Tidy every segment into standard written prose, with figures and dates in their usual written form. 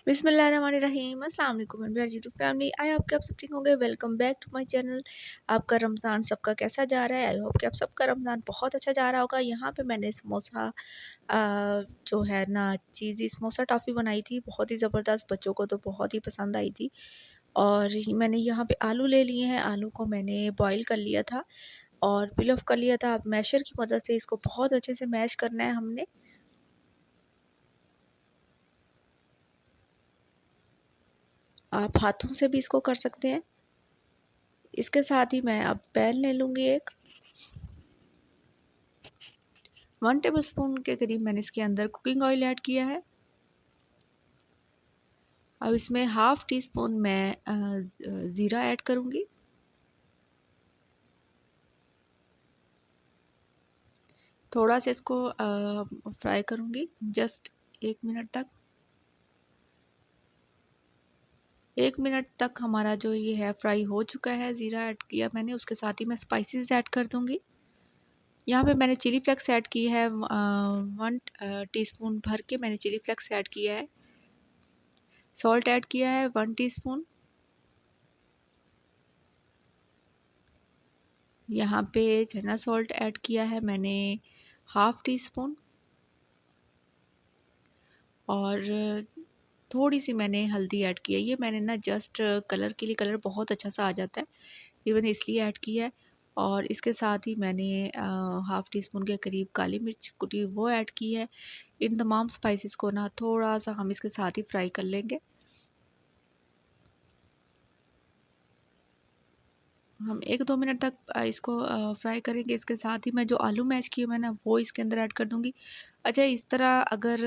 बिस्मिल्लाहिर्रहमानिर्रहीम अस्सलाम वालेकुम मेरी यूट्यूब फैमिली। आई होप कि आप सब ठीक होंगे। Welcome back to my channel. आपका रमज़ान सबका कैसा जा रहा है? आई होप कि आप सबका रमज़ान बहुत अच्छा जा रहा होगा। यहाँ पे मैंने समोसा जो है ना चीज़ी समोसा टॉफ़ी बनाई थी, बहुत ही ज़बरदस्त, बच्चों को तो बहुत ही पसंद आई थी। और मैंने यहाँ पे आलू ले लिए हैं, आलू को मैंने बॉईल कर लिया था और पील ऑफ कर लिया था। अब मैशर की मदद से इसको बहुत अच्छे से मैश करना है हमने। आप हाथों से भी इसको कर सकते हैं। इसके साथ ही मैं अब पैन ले लूँगी एक 1 टेबलस्पून के करीब मैंने इसके अंदर कुकिंग ऑयल ऐड किया है। अब इसमें हाफ़ टी स्पून मैं ज़ीरा ऐड करूँगी। थोड़ा सा इसको फ्राई करूँगी जस्ट 1 मिनट तक। 1 मिनट तक हमारा जो ये है फ्राई हो चुका है, ज़ीरा ऐड किया मैंने, उसके साथ ही मैं स्पाइसेस ऐड कर दूँगी। यहाँ पे मैंने चिली फ्लेक्स ऐड की है 1 टीस्पून भर के मैंने चिली फ्लेक्स ऐड किया है। सॉल्ट ऐड किया है 1 टीस्पून। यहाँ पे चना सॉल्ट ऐड किया है मैंने हाफ़ टी स्पून और थोड़ी सी मैंने हल्दी ऐड की है। ये मैंने ना जस्ट कलर के लिए, कलर बहुत अच्छा सा आ जाता है, ये मैंने इसलिए ऐड किया है। और इसके साथ ही मैंने हाफ़ टी स्पून के करीब काली मिर्च कुटी वो ऐड की है। इन तमाम स्पाइसेस को ना थोड़ा सा हम इसके साथ ही फ्राई कर लेंगे। हम 1-2 मिनट तक इसको फ्राई करेंगे। इसके साथ ही मैं जो आलू मैश किए मैंने वो इसके अंदर ऐड कर दूँगी। अच्छा, इस तरह अगर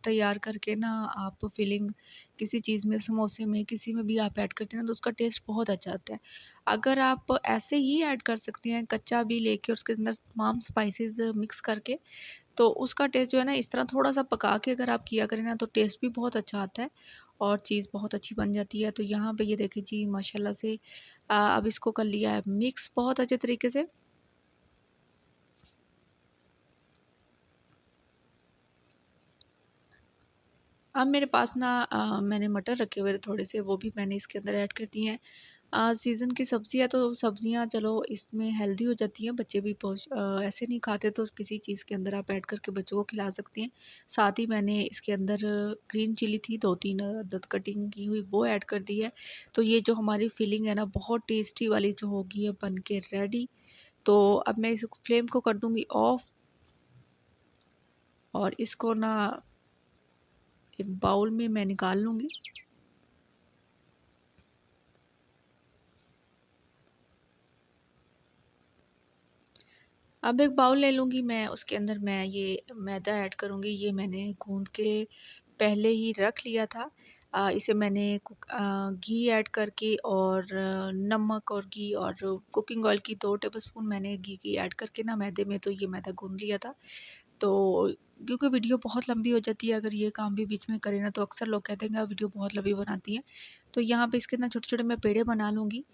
तैयार करके ना आप फिलिंग किसी चीज़ में, समोसे में, किसी में भी आप ऐड करते हैं ना तो उसका टेस्ट बहुत अच्छा आता है। अगर आप ऐसे ही ऐड कर सकते हैं कच्चा भी लेके उसके अंदर तमाम स्पाइसेस मिक्स करके, तो उसका टेस्ट जो है ना इस तरह थोड़ा-सा पका के अगर आप किया करें ना तो टेस्ट भी बहुत अच्छा आता है और चीज़ बहुत अच्छी बन जाती है। तो यहाँ पे ये देखिए जी माशाल्लाह से अब इसको कर लिया है मिक्स बहुत अच्छे तरीके से। अब मेरे पास ना मैंने मटर रखे हुए थे थोड़े से, वो भी मैंने इसके अंदर ऐड कर दिए हैं। सीज़न की सब्ज़ियाँ तो सब्ज़ियाँ चलो इसमें हेल्दी हो जाती हैं, बच्चे भी ऐसे नहीं खाते तो किसी चीज़ के अंदर आप ऐड करके बच्चों को खिला सकती हैं। साथ ही मैंने इसके अंदर ग्रीन चिली थी 2-3 अदद कटिंग की हुई वो ऐड कर दी है। तो ये जो हमारी फिलिंग है ना बहुत टेस्टी वाली जो होगी है बन के रेडी। तो अब मैं इस फ्लेम को कर दूँगी ऑफ और इसको ना एक बाउल में मैं निकाल लूँगी। अब एक बाउल ले लूँगी मैं, उसके अंदर मैं ये मैदा ऐड करूँगी। ये मैंने गूँध के पहले ही रख लिया था। इसे मैंने घी ऐड करके और नमक और घी और कुकिंग ऑयल की 2 टेबलस्पून मैंने घी की ऐड करके ना मैदे में, तो ये मैदा गूँध लिया था। तो क्योंकि वीडियो बहुत लंबी हो जाती है अगर ये काम भी बीच में करें ना, तो अक्सर लोग कहते हैं कि आप वीडियो बहुत लंबी बनाती हैं। तो यहाँ पे इसके ना छोटे-छोटे मैं पेड़े बना लूँगी।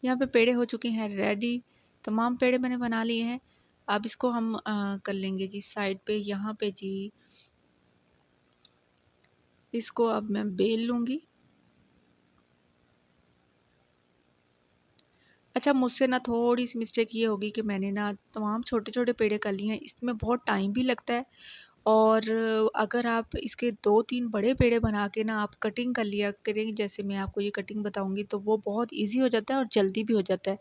यहाँ पे पेड़े हो चुके हैं रेडी, तमाम पेड़े मैंने बना लिए हैं। अब इसको हम कर लेंगे जी साइड पे। यहाँ पे जी इसको अब मैं बेल लूँगी। अच्छा, मुझसे ना थोड़ी-सी मिस्टेक ये होगी कि मैंने ना तमाम छोटे-छोटे पेड़े कर लिए हैं, इसमें बहुत टाइम भी लगता है और अगर आप इसके 2-3 बड़े पेड़े बना के ना आप कटिंग कर लिया करें, जैसे मैं आपको ये कटिंग बताऊँगी, तो वो बहुत ईज़ी हो जाता है और जल्दी भी हो जाता है।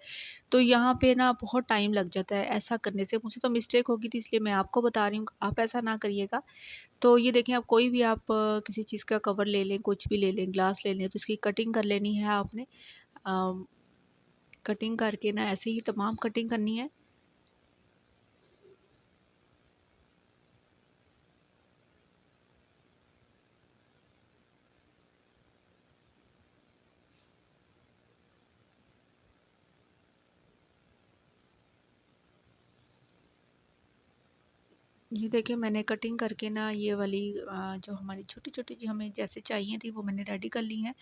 तो यहाँ पे ना बहुत टाइम लग जाता है ऐसा करने से, मुझसे तो मिस्टेक हो गई थी इसलिए मैं आपको बता रही हूँ, आप ऐसा ना करिएगा। तो ये देखें, आप कोई भी आप किसी चीज़ का कवर ले लें, कुछ भी ले लें, ग्लास ले लें, तो इसकी कटिंग कर लेनी है आपने। अ, कटिंग करके ना ऐसे ही तमाम कटिंग करनी है। ये देखिए मैंने कटिंग करके ना ये वाली जो हमारी छोटी-छोटी जो हमें जैसे चाहिए थी वो मैंने रेडी कर ली हैं।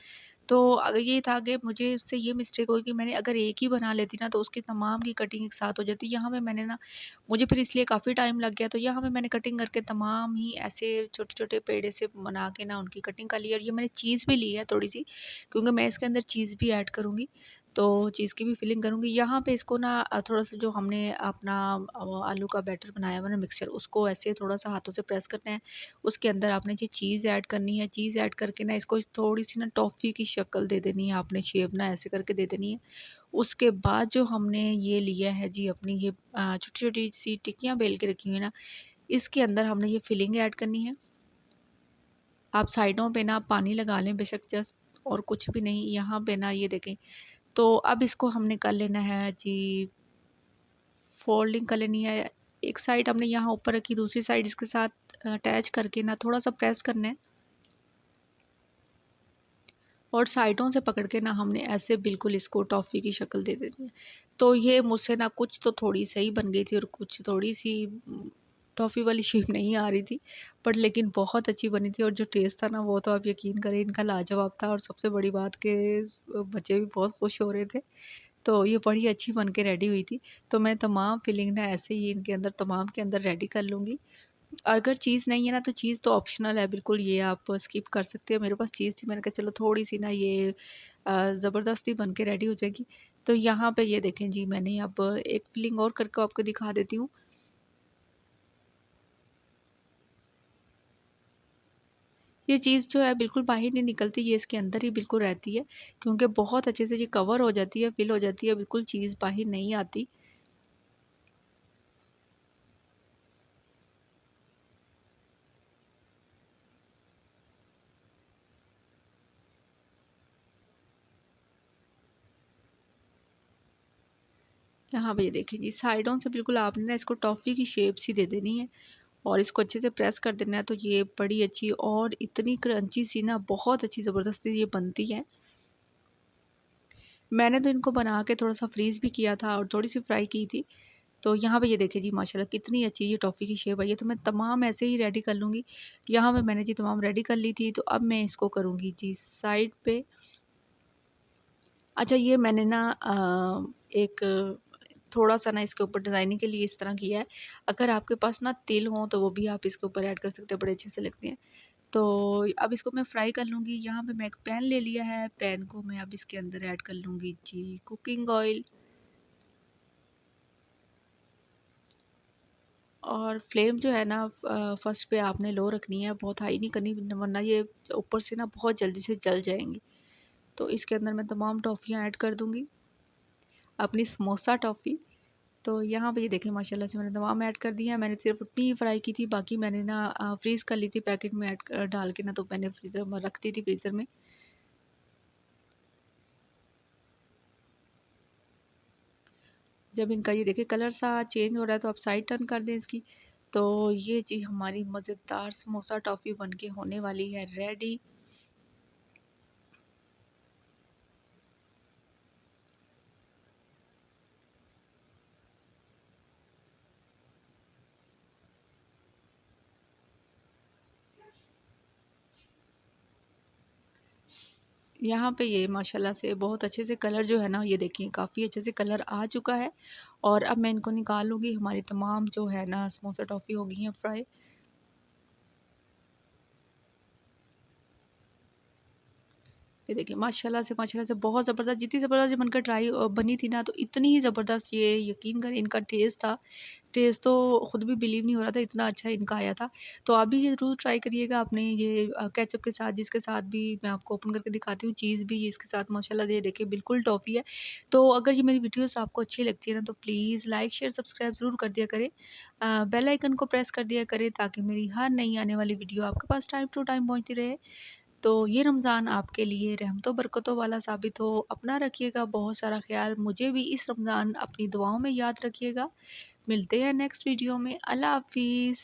तो अगर ये था कि मुझे इससे ये मिस्टेक हुई कि मैंने अगर एक ही बना लेती ना तो उसकी तमाम की कटिंग एक साथ हो जाती। यहाँ पे मैंने ना मुझे फिर इसलिए काफ़ी टाइम लग गया, तो यहाँ पे मैंने कटिंग करके तमाम ही ऐसे छोटे-छोटे पेड़े से बना के ना उनकी कटिंग कर ली और ये मैंने चीज़ भी ली है थोड़ी-सी, क्योंकि मैं इसके अंदर चीज़ भी ऐड करूँगी, तो चीज़ की भी फिलिंग करूँगी। यहाँ पे इसको ना थोड़ा-सा जो हमने अपना आलू का बैटर बनाया हुआ ना मिक्सचर, उसको ऐसे थोड़ा-सा हाथों से प्रेस करना है। उसके अंदर आपने ये चीज़ ऐड करनी है, चीज़ ऐड करके ना इसको थोड़ी-सी ना टॉफ़ी की शक्ल दे देनी है आपने, शेप ना ऐसे करके दे देनी है। उसके बाद जो हमने ये लिया है जी अपनी ये छोटी-छोटी सी टिक्कियाँ बेल के रखी हुई है ना, इसके अंदर हमने ये फिलिंग ऐड करनी है। आप साइडों पे ना पानी लगा लें बेशक जस्ट, और कुछ भी नहीं, यहाँ पे ना ये देखें। तो अब इसको हमने कर लेना है जी, फ़ोल्डिंग कर लेनी है। एक साइड हमने यहाँ ऊपर रखी, दूसरी साइड इसके साथ अटैच करके ना थोड़ा-सा प्रेस करना है। और साइडों से पकड़ के ना हमने ऐसे बिल्कुल इसको टॉफ़ी की शक्ल दे देनी है। तो ये मुझसे ना कुछ तो थोड़ी सही बन गई थी और कुछ थोड़ी-सी टॉफ़ी वाली शेप नहीं आ रही थी, बट लेकिन बहुत अच्छी बनी थी और जो टेस्ट था ना वो तो आप यकीन करें इनका लाजवाब था, और सबसे बड़ी बात कि बच्चे भी बहुत खुश हो रहे थे। तो ये बड़ी अच्छी बन के रेडी हुई थी। तो मैं तमाम फिलिंग ना ऐसे ही इनके अंदर तमाम के अंदर रेडी कर लूँगी। अगर चीज़ नहीं है ना तो चीज़ तो ऑप्शनल है, बिल्कुल ये आप स्किप कर सकते हो। मेरे पास चीज़ थी, मैंने कहा चलो थोड़ी-सी ना ये ज़बरदस्ती बन के रेडी हो जाएगी। तो यहाँ पे ये देखें जी, मैंने अब एक फिलिंग और करके आपको दिखा देती हूँ। ये चीज़ जो है बिल्कुल बाहर नहीं निकलती, ये इसके अंदर ही बिल्कुल रहती है, क्योंकि बहुत अच्छे से ये कवर हो जाती है, फिल हो जाती है, बिल्कुल चीज़ बाहर नहीं आती। यहाँ पे ये देखिए जी, साइडों से बिल्कुल आपने ना इसको टॉफ़ी की शेप सी दे देनी है और इसको अच्छे से प्रेस कर देना है, तो ये बड़ी अच्छी और इतनी क्रंची सी ना बहुत अच्छी ज़बरदस्ती ये बनती है। मैंने तो इनको बना के थोड़ा-सा फ्रीज़ भी किया था और थोड़ी-सी फ्राई की थी। तो यहाँ पे ये देखिए जी, माशाल्लाह कितनी अच्छी ये टॉफ़ी की शेप आई है, तो मैं तमाम ऐसे ही रेडी कर लूँगी। यहाँ पे मैंने जी तमाम रेडी कर ली थी, तो अब मैं इसको करूँगी जी साइड पे। अच्छा, ये मैंने ना एक थोड़ा-सा ना इसके ऊपर डिज़ाइनिंग के लिए इस तरह किया है। अगर आपके पास ना तिल हों तो वो भी आप इसके ऊपर ऐड कर सकते हैं, बड़े अच्छे से लगते हैं। तो अब इसको मैं फ्राई कर लूँगी। यहाँ पे मैं एक पैन ले लिया है, पैन को मैं अब इसके अंदर ऐड कर लूँगी जी कुकिंग ऑयल, और फ्लेम जो है ना फर्स्ट पे आपने लो रखनी है, बहुत हाई नहीं करनी, वरना ये ऊपर से ना बहुत जल्दी से जल जाएँगी। तो इसके अंदर मैं तमाम टॉफ़ियाँ ऐड कर दूँगी, अपनी समोसा टॉफ़ी। तो यहाँ पे ये देखें माशाल्लाह से मैंने तमाम ऐड कर दी है। मैंने सिर्फ़ उतनी ही फ्राई की थी, बाकी मैंने ना फ्रीज़ कर ली थी पैकेट में ऐड डाल के ना, तो मैंने फ्रीज़र में रख दी थी फ्रीज़र में। जब इनका ये देखिए कलर सा चेंज हो रहा है तो आप साइड टर्न कर दें इसकी। तो ये जी हमारी मज़ेदार समोसा टॉफ़ी बन के होने वाली है रेडी। यहाँ पे ये माशाल्लाह से बहुत अच्छे से कलर जो है ना, ये देखिए काफ़ी अच्छे से कलर आ चुका है, और अब मैं इनको निकाल लूँगी। हमारी तमाम जो है ना समोसा टॉफ़ी हो गई हैं फ्राई। ये देखिए माशाल्लाह से बहुत ज़बरदस्त, जितनी ज़बरदस्त ये बनकर बनी थी ना, तो इतनी ही ज़बरदस्त ये यकीन करें इनका टेस्ट था। टेस्ट तो खुद भी बिलीव नहीं हो रहा था, इतना अच्छा इनका आया था। तो आप भी ये ज़रूर ट्राई करिएगा अपने ये केचअप के साथ, जिसके साथ भी मैं आपको ओपन करके दिखाती हूँ, चीज़ भी इसके साथ माशाल्लाह ये देखिए बिल्कुल टॉफ़ी है। तो अगर ये मेरी वीडियोज़ आपको अच्छी लगती है ना, तो प्लीज़ लाइक, शेयर, सब्सक्राइब ज़रूर कर दिया करें। बेल आइकन को प्रेस कर दिया करें, ताकि मेरी हर नई आने वाली वीडियो आपके पास टाइम टू टाइम पहुँचती रहे। तो ये रमज़ान आपके लिए रहमतों बरकतों वाला साबित हो। अपना रखिएगा बहुत सारा ख़्याल, मुझे भी इस रमज़ान अपनी दुआओं में याद रखिएगा। मिलते हैं नेक्स्ट वीडियो में। अल्लाह हाफ़िज़।